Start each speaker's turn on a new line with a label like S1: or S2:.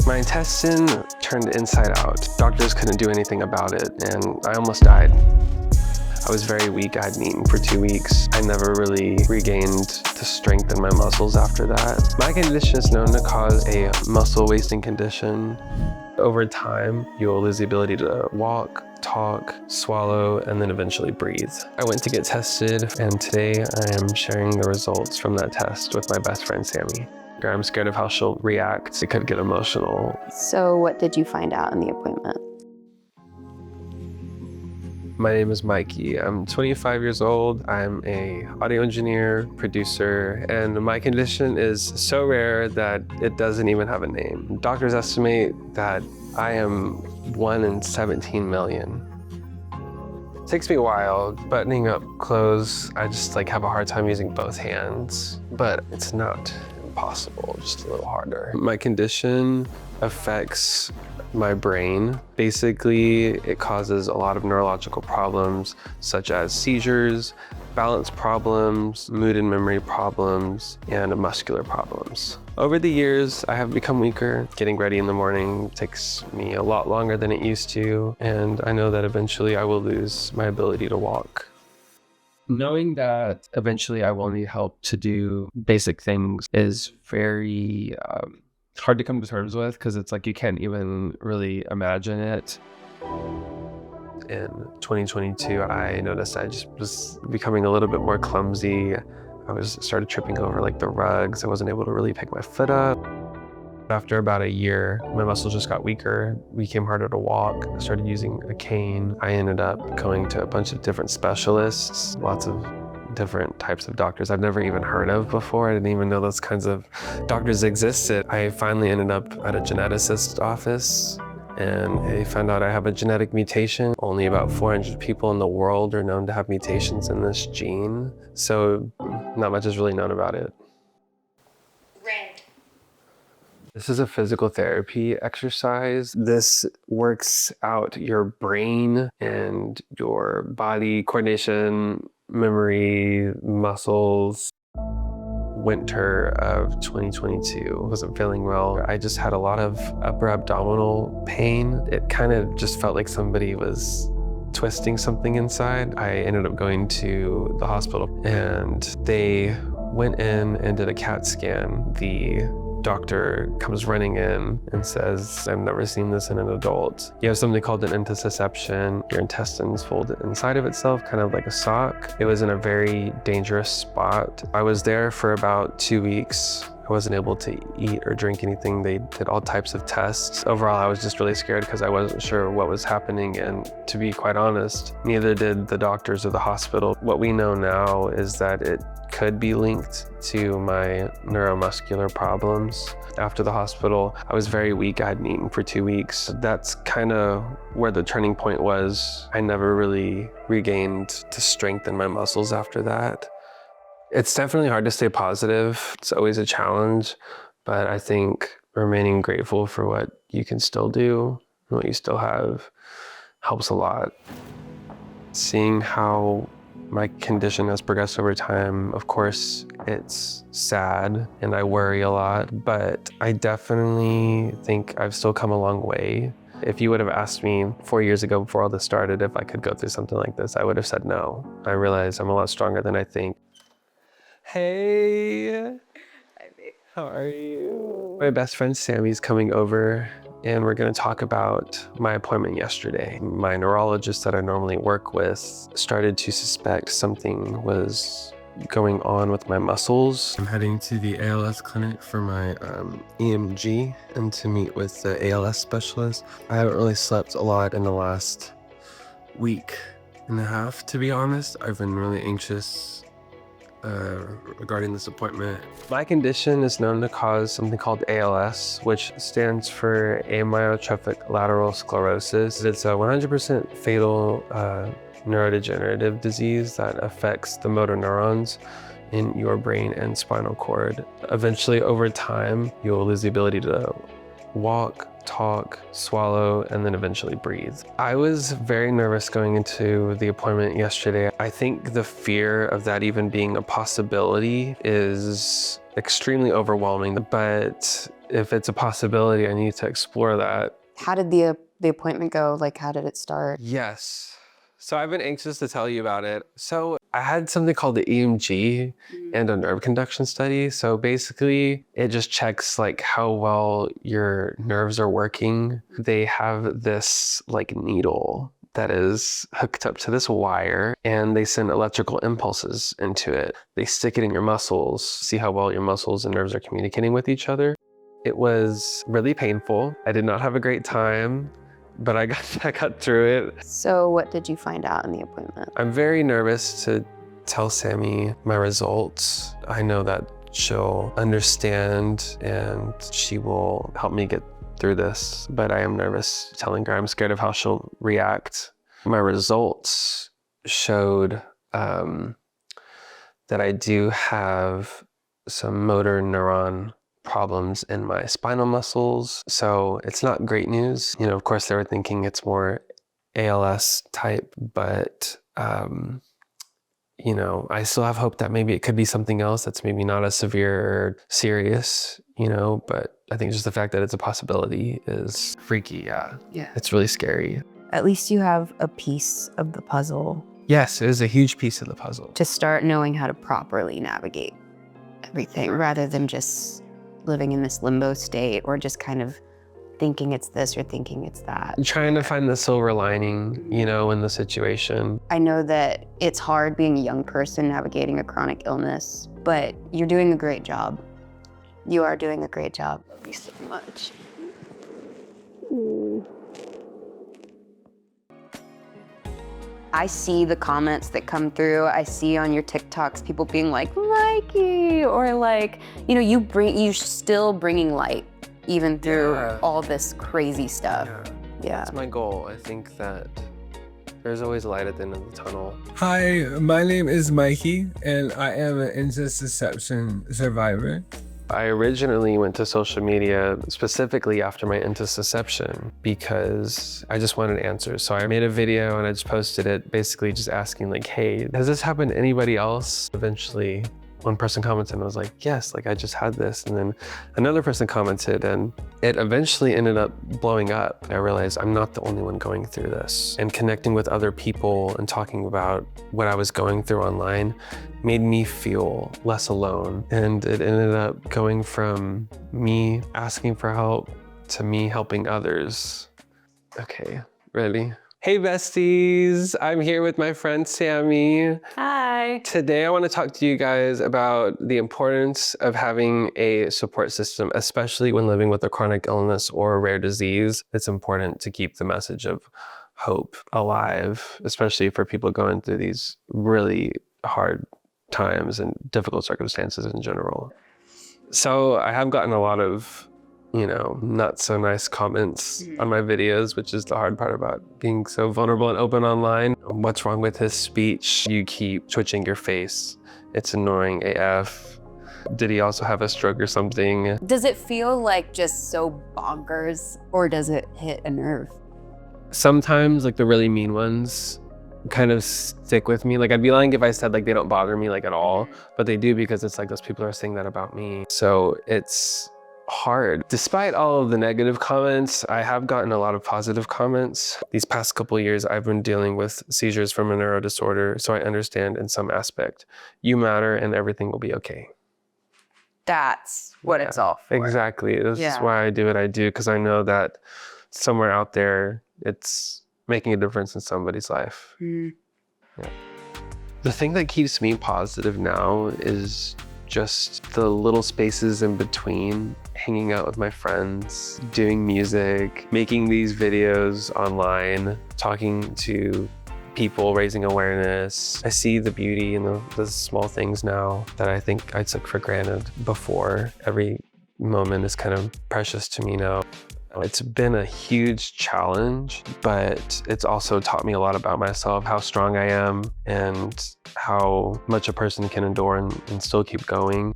S1: My intestine turned inside out. Doctors couldn't do anything about it, and I almost died. I was very weak. I hadn't eaten for 2 weeks. I never really regained the strength in my muscles after that. My condition is known to cause a muscle wasting condition. Over time, you'll lose the ability to walk, talk, swallow, and then eventually breathe. I went to get tested, and today I am sharing the results from that test with my best friend, Sami. I'm scared of how she'll react. It could get emotional.
S2: So what did you find out in the appointment?
S1: My name is Mikey. I'm 25 years old. I'm an audio engineer, producer, and my condition is so rare that it doesn't even have a name. Doctors estimate that I am 1 in 17 million. It takes me a while buttoning up clothes. I just have a hard time using both hands, but it's not impossible, just a little harder. My condition affects my brain. Basically, it causes a lot of neurological problems such as seizures, balance problems, mood and memory problems, and muscular problems. Over the years, I have become weaker. Getting ready in the morning takes me a lot longer than it used to, and I know that eventually I will lose my ability to walk. Knowing that eventually I will need help to do basic things is very hard to come to terms with, because it's you can't even really imagine it. In 2022, I noticed I just was becoming a little bit more clumsy. I started tripping over the rugs. I wasn't able to really pick my foot up. After about a year, my muscles just got weaker, became harder to walk. I started using a cane. I ended up going to a bunch of different specialists, lots of different types of doctors I've never even heard of before. I didn't even know those kinds of doctors existed. I finally ended up at a geneticist's office, and they found out I have a genetic mutation. Only about 400 people in the world are known to have mutations in this gene, so not much is really known about it.
S3: Red.
S1: This is a physical therapy exercise. This works out your brain and your body coordination, memory, muscles. Winter of 2022, wasn't feeling well. I just had a lot of upper abdominal pain. It kind of just felt like somebody was twisting something inside. I ended up going to the hospital, and they went in and did a CAT scan. The doctor comes running in and says, "I've never seen this in an adult. You have something called an intussusception. Your intestines fold inside of itself, kind of like a sock." It was in a very dangerous spot. I was there for about 2 weeks. I wasn't able to eat or drink anything. They did all types of tests. Overall, I was just really scared because I wasn't sure what was happening, and to be quite honest, neither did the doctors or the hospital. What we know now is that it could be linked to my neuromuscular problems. After the hospital, I was very weak. I hadn't eaten for 2 weeks. That's kind of where the turning point was. I never really regained the strength in my muscles after that. It's definitely hard to stay positive. It's always a challenge, but I think remaining grateful for what you can still do and what you still have helps a lot. Seeing how my condition has progressed over time, of course, it's sad and I worry a lot, but I definitely think I've still come a long way. If you would have asked me 4 years ago before all this started if I could go through something like this, I would have said no. I realize I'm a lot stronger than I think. Hey.
S2: Hi, babe.
S1: How are you? My best friend Sami's coming over, and we're gonna talk about my appointment yesterday. My neurologist that I normally work with started to suspect something was going on with my muscles. I'm heading to the ALS clinic for my EMG and to meet with the ALS specialist. I haven't really slept a lot in the last week and a half, to be honest. I've been really anxious regarding this appointment. My condition is known to cause something called ALS, which stands for amyotrophic lateral sclerosis. It's a 100% fatal neurodegenerative disease that affects the motor neurons in your brain and spinal cord. Eventually, over time, you'll lose the ability to walk, talk, swallow, and then eventually breathe. I was very nervous going into the appointment yesterday. I think the fear of that even being a possibility is extremely overwhelming, but if it's a possibility, I need to explore that.
S2: How did the appointment go? Like, how did it start?
S1: Yes. So I've been anxious to tell you about it. So I had something called the EMG and a nerve conduction study. So basically it just checks like how well your nerves are working. They have this like needle that is hooked up to this wire and they send electrical impulses into it. They stick it in your muscles, see how well your muscles and nerves are communicating with each other. It was really painful. I did not have a great time, but I got through it.
S2: So what did you find out in the appointment?
S1: I'm very nervous to tell Sami my results. I know that she'll understand and she will help me get through this, but I am nervous telling her. I'm scared of how she'll react. My results showed that I do have some motor neuron problems in my spinal muscles. So it's not great news. You know, of course they were thinking it's more ALS type, but you know, I still have hope that maybe it could be something else that's maybe not as severe or serious, you know, but I think just the fact that it's a possibility is freaky. Yeah. It's really scary.
S2: At least you have a piece of the puzzle
S1: Yes, it is a huge piece of the puzzle.
S2: to start knowing how to properly navigate everything rather than just living in this limbo state or just kind of thinking it's this or thinking it's that.
S1: Trying to find the silver lining, you know, in the situation.
S2: I know that it's hard being a young person navigating a chronic illness, but you're doing a great job. You are doing a great job. Love you so much. I see the comments that come through. I see on your TikToks people being like, Mikey, or like, you know, you're still bringing light even through all this crazy stuff. Yeah.
S1: That's my goal. I think that there's always light at the end of the tunnel.
S4: Hi, my name is Mikey, and I am an intussusception survivor.
S1: I originally went to social media specifically after my intussusception because I just wanted answers. So I made a video and I just posted it basically just asking like, hey, has this happened to anybody else? Eventually, one person commented and I was like, yes, like I just had this. And then another person commented and it eventually ended up blowing up. I realized I'm not the only one going through this, and connecting with other people and talking about what I was going through online made me feel less alone. And it ended up going from me asking for help to me helping others. Okay, ready? Hey besties, I'm here with my friend Sami.
S2: Hi.
S1: Today I want to talk to you guys about the importance of having a support system, especially when living with a chronic illness or a rare disease. It's important to keep the message of hope alive, especially for people going through these really hard times and difficult circumstances in general. So I have gotten a lot of, you know, not so nice comments on my videos, which is the hard part about being so vulnerable and open online. What's wrong with his speech? You keep twitching your face. It's annoying AF. Did he also have a stroke or something?
S2: Does it feel like just so bonkers, or does it hit a nerve?
S1: Sometimes like the really mean ones kind of stick with me. Like I'd be lying if I said like they don't bother me like at all, but they do, because it's like those people are saying that about me. So it's hard. Despite all of the negative comments, I have gotten a lot of positive comments. These past couple of years, I've been dealing with seizures from a neuro disorder, so I understand in some aspect. You matter and everything will be okay.
S2: That's what it's all for.
S1: Exactly. This is why I do what I do, because I know that somewhere out there, it's making a difference in somebody's life. Yeah. The thing that keeps me positive now is just the little spaces in between, hanging out with my friends, doing music, making these videos online, talking to people, raising awareness. I see the beauty in the small things now that I think I took for granted before. Every moment is kind of precious to me now. It's been a huge challenge, but it's also taught me a lot about myself, how strong I am and how much a person can endure and still keep going.